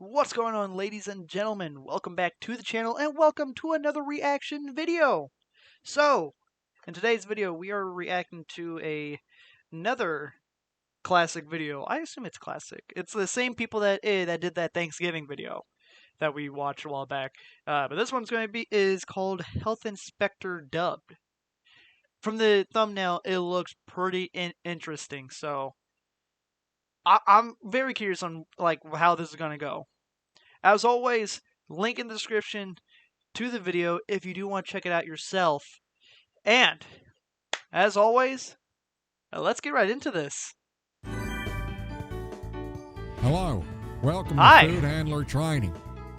What's going on, ladies and gentlemen? Welcome back to the channel and welcome to another reaction video. So, in today's video, we are reacting to another classic video. I assume it's classic. It's the same people that did that Thanksgiving video that we watched a while back. But this one's going to is called Health Inspector Dubbed. From the thumbnail, it looks pretty interesting. So, I'm very curious on how this is going to go. As always, link in the description to the video if you do want to check it out yourself. And, as always, let's get right into this. Hello. Welcome Hi. to Food Handler Training.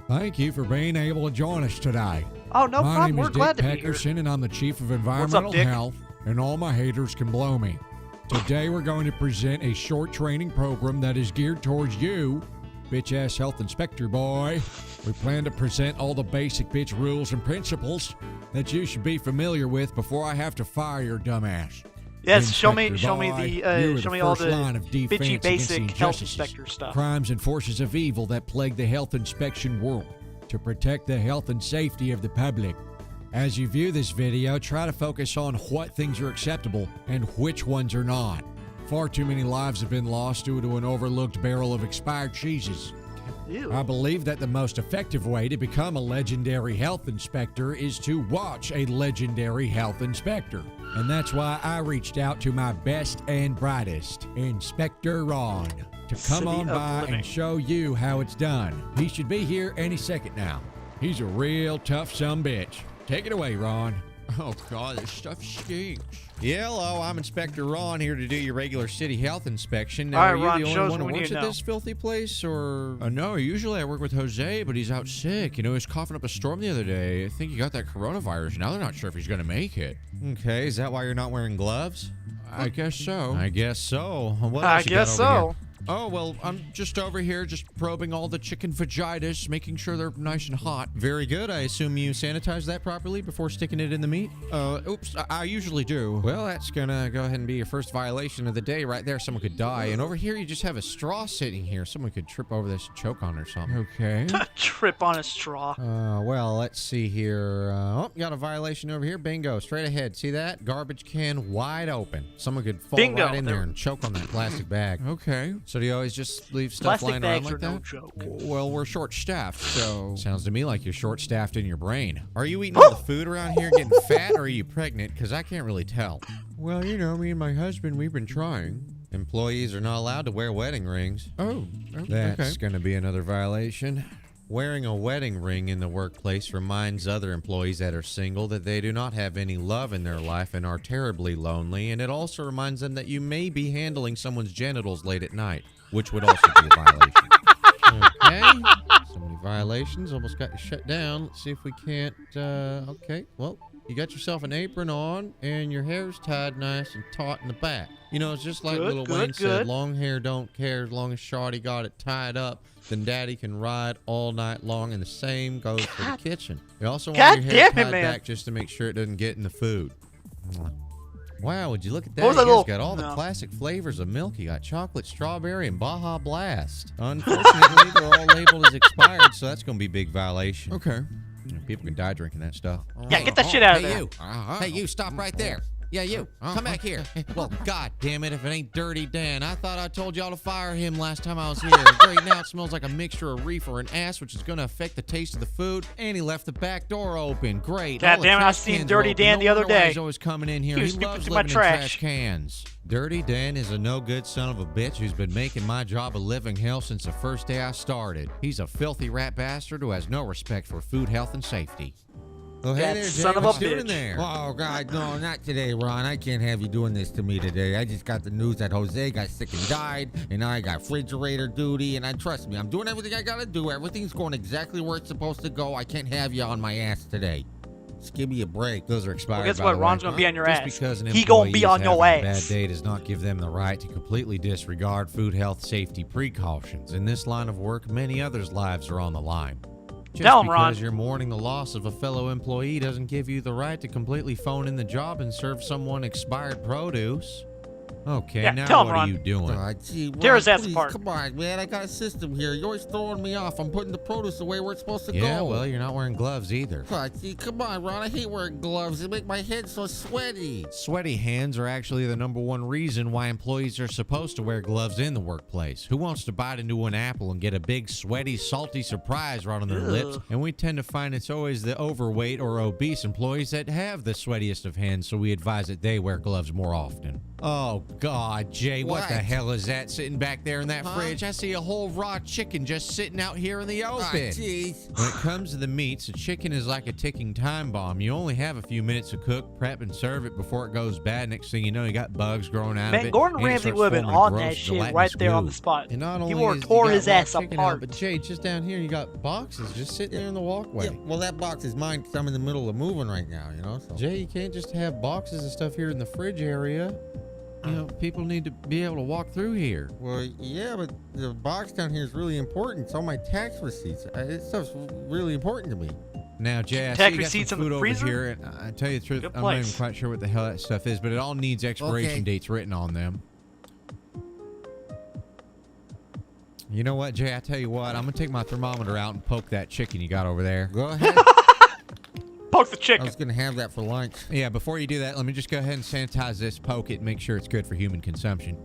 Thank you for being able to join us today. Oh, no My problem. name We're is glad Dick to be here. Peckerson, and I'm the Chief of What's up, Environmental Dick? Health, and all my haters can blow me. Today we're going to present a short training program that is geared towards you, bitch-ass health inspector boy. We plan to present all the basic bitch rules and principles that you should be familiar with before I have to fire your dumbass. Yes, show me Inspector boy, you are show me all first line the of defense bitchy against basic the health injustices, inspector stuff. crimes and forces of evil that plague the health inspection world to protect the health and safety of the public. As you view this video, try to focus on what things are acceptable and which ones are not. Far too many lives have been lost due to an overlooked barrel of expired cheeses. Ew. I believe that the most effective way to become a legendary health inspector is to watch a legendary health inspector. And that's why I reached out to my best and brightest, Inspector Ron, to come City on of by Living. and show you how it's done. He should be here any second now. He's a real tough sumbitch. Take it away, Ron. Oh, God, this stuff stinks. Yeah, hello, I'm Inspector Ron here to do your regular city health inspection. Now, All right, are you Ron, the show only us one who what we works need at to this filthy place, or...? No, usually I work with Jose, but he's out sick. You know, he was coughing up a storm the other day. I think he got that coronavirus. Now they're not sure if he's going to make it. Okay, is that why you're not wearing gloves? I guess so. I guess so. What I else you got guess over so. here? Oh, well, I'm just over here just probing all the chicken vaginas, making sure they're nice and hot. Very good. I assume you sanitize that properly before sticking it in the meat? Oops, I usually do. Well, that's gonna go ahead and be your first violation of the day right there. Someone could die. And over here, you just have a straw sitting here. Someone could trip over this and choke on it or something. Okay. Trip on a straw. Well, let's see here. Oh, got a violation over here. Bingo, straight ahead. See that? Garbage can wide open. Someone could fall Bingo. right in there and choke on that plastic bag. Okay. So do you always just leave stuff Plastic lying around bags are like no that? joke. Well, we're short-staffed, so... Sounds to me like you're short-staffed in your brain. Are you eating all the food around here getting fat, or are you pregnant? Because I can't really tell. Well, you know, me and my husband, we've been trying. Employees are not allowed to wear wedding rings. Oh, That's okay. going to be another violation. Wearing a wedding ring in the workplace reminds other employees that are single that they do not have any love in their life and are terribly lonely, and it also reminds them that you may be handling someone's genitals late at night, which would also be a violation. Okay, so many violations, almost got you shut down. Let's see if we can't, okay, well, you got yourself an apron on, and your hair's tied nice and taut in the back. You know, it's just like Good, Lil good, Wayne said, good. long hair don't care as long as Shawty got it tied up. Then Daddy can ride all night long, and the same goes for the kitchen. You also God want your hair damn it, tied man. back just to make sure it doesn't get in the food. Wow, would you look at that? What was You that guys little- got all the No. classic flavors of milk. You got chocolate, strawberry, and Baja Blast. Unfortunately, they're all labeled as expired, so that's going to be a big violation. Okay. You know, people can die drinking that stuff. Yeah, get that shit out of Hey, there. you. Hey, you, stop right there. Yeah, you. Come back here. Well, God damn it, if it ain't Dirty Dan. I thought I told y'all to fire him last time I was here. Great, now it smells like a mixture of reefer and ass, which is going to affect the taste of the food. And he left the back door open. Great. God All the damn it, I trash seen cans Dirty are open. Dan No the other wonder why day. He's always coming in here. He He was snooping loves through my living in trash trash. cans. Dirty Dan is a no good son of a bitch who's been making my job a living hell since the first day I started. He's a filthy rat bastard who has no respect for food, health, and safety. Oh, hey That there, son Jay. of a What you doing bitch. there? Oh, God, no, not today, Ron. I can't have you doing this to me today. I just got the news that Jose got sick and died, and I got refrigerator duty, and trust me, I'm doing everything I gotta do. Everything's going exactly where it's supposed to go. I can't have you on my ass today. Just give me a break. Those are expired. Well, guess by what? the way. Ron's gonna be on your Just ass. because an He gonna be employee on is your having a ass. bad day does not give them the right to completely disregard food, health, safety precautions. In this line of work, many others' lives are on the line. Just Tell 'em, Ron. because you're mourning the loss of a fellow employee doesn't give you the right to completely phone in the job and serve someone expired produce. Okay, Yeah, now tell him, what Ron. are you doing? Gee, Ron, Tear his ass please, apart. Come on, man. I got a system here. You're always throwing me off. I'm putting the produce away where it's supposed to Yeah, go. well, you're not wearing gloves either. Gee, come on, Ron. I hate wearing gloves. They make my hand so sweaty. Sweaty hands are actually the #1 reason why employees are supposed to wear gloves in the workplace. Who wants to bite into an apple and get a big, sweaty, salty surprise right on their lips? And we tend to find it's always the overweight or obese employees that have the sweatiest of hands, so we advise that they wear gloves more often. Oh, God, Jay, what the What? hell is that sitting back there in that Huh? fridge? I see a whole raw chicken just sitting out here in the open. Jeez. When it comes to the meats, a chicken is like a ticking time bomb. You only have a few minutes to cook, prep, and serve it before it goes bad. Next thing you know, you got bugs growing out of Man, it. Gordon and it Ramsay starts would have been forming on gross, that shit gelatinous right there on goo. the spot. And not He only would is have tore you got his raw ass chicken apart. out, but Jay, just down here, you got boxes just sitting there in the walkway. Yeah, well, that box is mine because I'm in the middle of moving right now, you know? So. Jay, you can't just have boxes of stuff here in the fridge area. You know, people need to be able to walk through here. Well, yeah, but the box down here is really important. It's all my tax receipts. This stuff's really important to me. Now, Jay, I Tax see you got receipts some in the food over freezer? here, and I tell you the truth, Good I'm not even place. quite sure what the hell that stuff is, but it all needs expiration Okay. dates written on them. You know what, Jay? I tell you what, I'm gonna take my thermometer out and poke that chicken you got over there. Go ahead. Poke the I chicken. was going to have that for lunch. Yeah, before you do that, let me just go ahead and sanitize this, poke it, and make sure it's good for human consumption.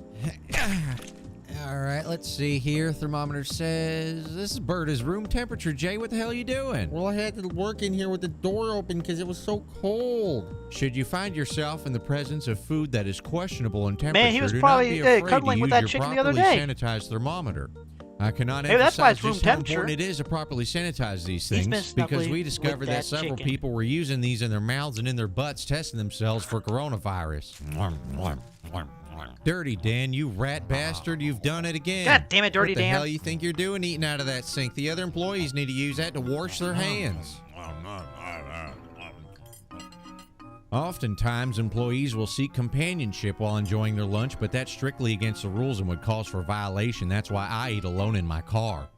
All right, let's see here. Thermometer says this bird is room temperature. Jay, what the hell are you doing? Well, I had to work in here with the door open because it was so cold. Should you find yourself in the presence of food that is questionable in temperature, Man, he was do probably, not be afraid cuddling to with use that your chicken the other properly day. sanitized thermometer. I cannot Maybe that's why emphasize it's room just how temperature. important it is to properly sanitize these He's been things because snuggling we discovered with that that several chicken. people were using these in their mouths and in their butts testing themselves for coronavirus. Dirty Dan, you rat bastard, you've done it again. God damn it, Dirty What the Dan. hell you think you're doing eating out of that sink? The other employees need to use that to wash their hands. Oftentimes, employees will seek companionship while enjoying their lunch, but that's strictly against the rules and would cause for violation. That's why I eat alone in my car.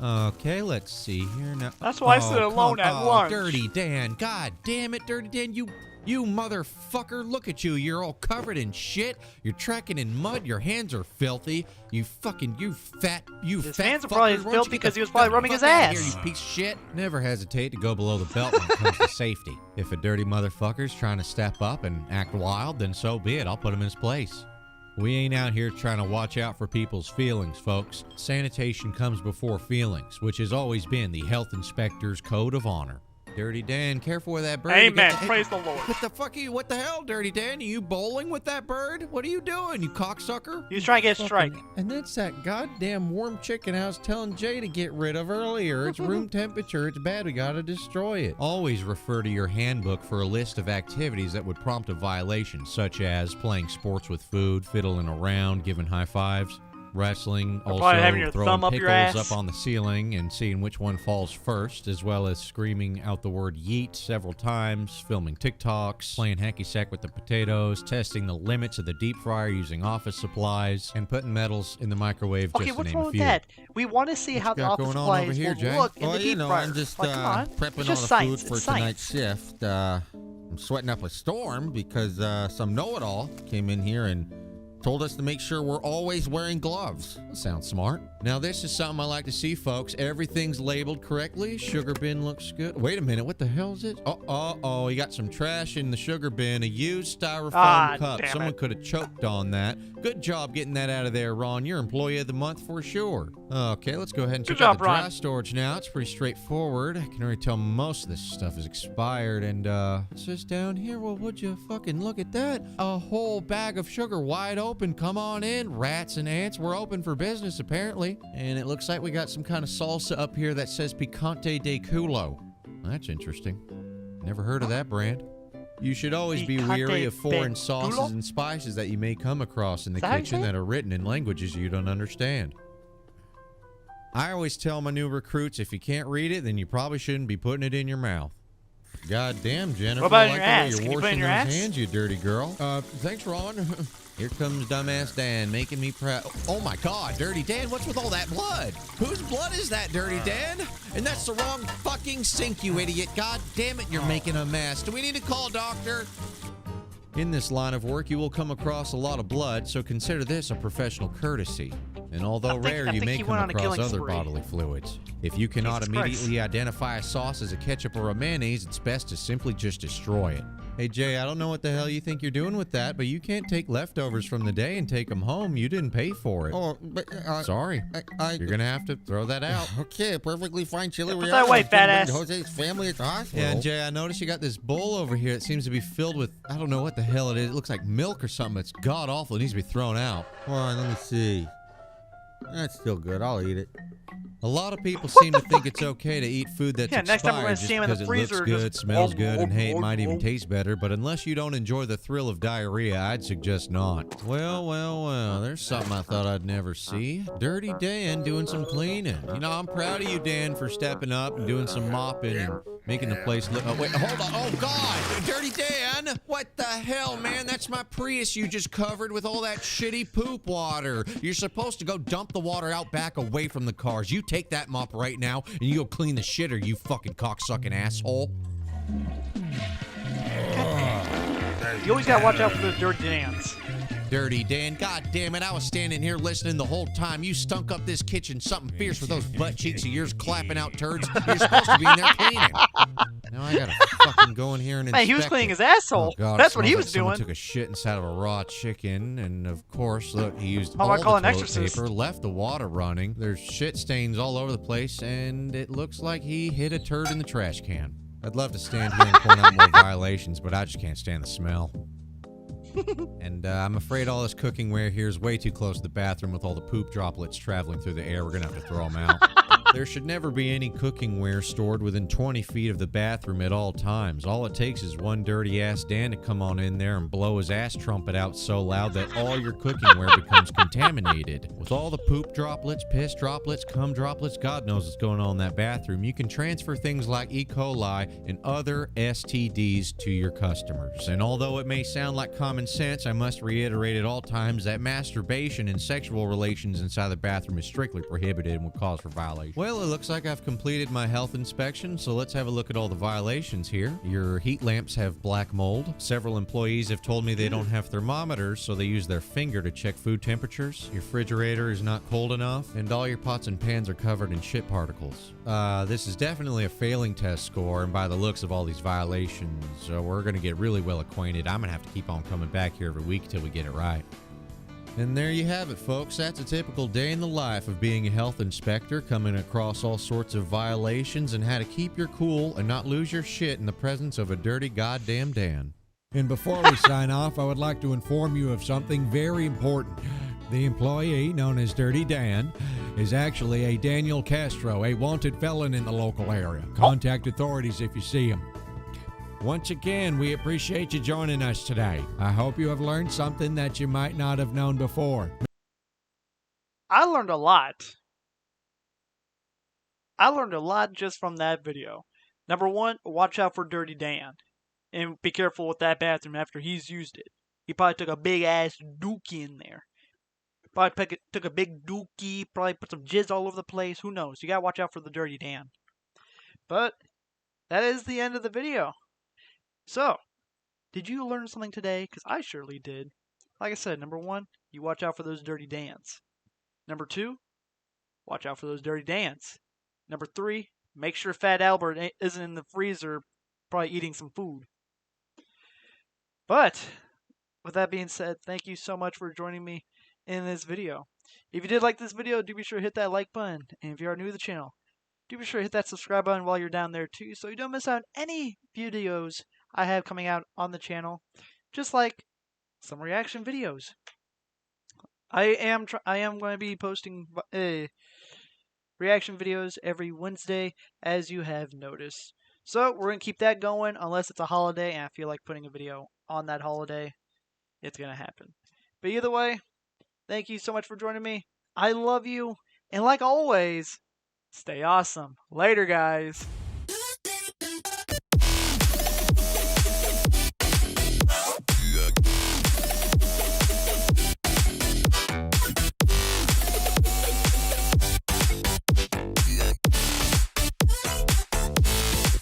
Okay, let's see here now. That's why I sit alone at lunch. Dirty Dan. God damn it, Dirty Dan. You motherfucker. Look at you. You're all covered in shit. You're trekking in mud. Your hands are filthy. You fat His fat hands are fucker. probably Why don't you filthy get because the he was probably fuck rubbing his outta here, ass. you piece of shit. Never hesitate to go below the belt when it comes to safety. If a dirty motherfucker's trying to step up and act wild, then so be it. I'll put him in his place. We ain't out here trying to watch out for people's feelings, folks. Sanitation comes before feelings, which has always been the health inspector's code of honor. Dirty Dan, careful with that bird. You Amen. get the- Praise the Lord. What the fuck are you? What the hell, Dirty Dan? Are you bowling with that bird? What are you doing, you cocksucker? He was trying to get a strike. And that's that goddamn warm chicken I was telling Jay to get rid of earlier. It's room temperature. It's bad. We gotta destroy it. Always refer to your handbook for a list of activities that would prompt a violation, such as playing sports with food, fiddling around, giving high fives, wrestling, Or also probably having your throwing thumb up your pickles ass. up on the ceiling and seeing which one falls first, as well as screaming out the word yeet several times, filming TikToks, playing hacky sack with the potatoes, testing the limits of the deep fryer using office supplies, and putting metals in the microwave, Okay, just to what's name wrong a with few. that? We want to see how the got office going on over supplies here, will Jay? look in Well, the deep you know, fryer. I'm just Like, come on. prepping It's all just the science. food for It's tonight's science. shift. I'm sweating up a storm because some know-it-all came in here and told us to make sure we're always wearing gloves. Sounds smart. Now, this is something I like to see, folks. Everything's labeled correctly. Sugar bin looks good. Wait a minute. What the hell is it? Oh, you got some trash in the sugar bin. A used styrofoam Ah, cup. damn Someone it. could have choked on that. Good job getting that out of there, Ron. You're employee of the month for sure. Okay, let's go ahead and Good check out job, the dry Ron. storage now. It's pretty straightforward. I can already tell most of this stuff is expired. And it's just down here. Well, would you fucking look at that? A whole bag of sugar wide open. Come on in, rats and ants. We're open for business, apparently. And it looks like we got some kind of salsa up here that says Picante de Culo. That's interesting. Never heard of that brand. You should always be Picante weary of foreign de sauces Culo? and spices that you may come across in the Is that how you kitchen say it? that are written in languages you don't understand. I always tell my new recruits, if you can't read it, then you probably shouldn't be putting it in your mouth. God damn, Jennifer. What about I in like your the way ass? you're Can you put it washing in your those ass? hands, you dirty girl. Thanks, Ron. Here comes dumbass Dan, making me proud. Oh my God, Dirty Dan, what's with all that blood? Whose blood is that, Dirty Dan? And that's the wrong fucking sink, you idiot. God damn it, you're making a mess. Do we need to call a doctor? In this line of work, you will come across a lot of blood, so consider this a professional courtesy. And although rare, you may come across other bodily fluids. If you cannot immediately identify a sauce as a ketchup or a mayonnaise, it's best to simply just destroy it. Hey Jay, I don't know what the hell you think you're doing with that, but you can't take leftovers from the day and take them home. You didn't pay for it. Oh, but Sorry. You're gonna have to throw that out. Okay, perfectly fine chili. Put that away, fat ass. Jose's family at the hospital. Yeah, and Jay, I noticed you got this bowl over here that seems to be filled with, I don't know what the hell it is. It looks like milk or something. It's god awful. It needs to be thrown out. Hold on, let me see. That's still good. I'll eat it. A lot of people seem to think it's okay to eat food that's next time we're gonna expired just see him in the because it freezer, looks good, just- smells good, and hey, it might even taste better. But unless you don't enjoy the thrill of diarrhea, I'd suggest not. Well, there's something I thought I'd never see. Dirty Dan doing some cleaning. You know, I'm proud of you, Dan, for stepping up and doing some mopping and making the place look... Oh, wait, hold on. Oh, God! Dirty Dan! What the hell, man? That's my Prius you just covered with all that shitty poop water. You're supposed to go dump the water out back away from the cars. You take that mop right now, and you go clean the shitter, you fucking cocksucking asshole. You always gotta watch out for the Dirty Dans. Dirty Dan, god damn it, I was standing here listening the whole time. You stunk up this kitchen something fierce with those butt cheeks of yours clapping out turds. You're supposed to be in there cleaning. Now I gotta fucking go in here and inspect Man, he was cleaning it. his asshole. Oh, God, That's it what he smells was like someone doing. took a shit inside of a raw chicken, and of course, look, he used How all about the calling toilet exorcist? paper, left the water running. There's shit stains all over the place, and it looks like he hid a turd in the trash can. I'd love to stand here and point out more violations, but I just can't stand the smell. And I'm afraid all this cooking-ware here is way too close to the bathroom with all the poop droplets traveling through the air. We're gonna have to throw them out. There should never be any cooking-ware stored within 20 feet of the bathroom at all times. All it takes is one dirty-ass Dan to come on in there and blow his ass trumpet out so loud that all your cooking-ware becomes contaminated. With all the poop droplets, piss droplets, cum droplets, God knows what's going on in that bathroom, you can transfer things like E. coli and other STDs to your customers. And although it may sound like common sense, I must reiterate at all times that masturbation and sexual relations inside the bathroom is strictly prohibited and would cause for violation. Well, it looks like I've completed my health inspection, so let's have a look at all the violations here. Your heat lamps have black mold. Several employees have told me they don't have thermometers, so they use their finger to check food temperatures. Your refrigerator is not cold enough, and all your pots and pans are covered in shit particles. This is definitely a failing test score, and by the looks of all these violations, we're going to get really well acquainted. I'm going to have to keep on coming back here every week till we get it right. And there you have it, folks. That's a typical day in the life of being a health inspector, coming across all sorts of violations and how to keep your cool and not lose your shit in the presence of a dirty goddamn Dan. And before we sign off, I would like to inform you of something very important. The employee, known as Dirty Dan, is actually a Daniel Castro, a wanted felon in the local area. Contact authorities if you see him. Once again, we appreciate you joining us today. I hope you have learned something that you might not have known before. I learned a lot. I learned a lot just from that video. Number one, watch out for Dirty Dan. And be careful with that bathroom after he's used it. He probably took a big ass dookie in there. Probably took a big dookie, probably put some jizz all over the place. Who knows? You gotta watch out for the Dirty Dan. But that is the end of the video. So, did you learn something today? Because I surely did. Like I said, number one, you watch out for those Dirty Dans. Number two, watch out for those Dirty Dans. Number three, make sure Fat Albert isn't in the freezer probably eating some food. But, with that being said, thank you so much for joining me in this video. If you did like this video, do be sure to hit that like button. And if you are new to the channel, do be sure to hit that subscribe button while you're down there too, so you don't miss out on any videos I have coming out on the channel, just like some reaction videos. I am going to be posting reaction videos every Wednesday, as you have noticed. So we're going to keep that going unless it's a holiday and I feel like putting a video on that holiday. It's going to happen. But either way, thank you so much for joining me. I love you, and like always, stay awesome. Later, guys.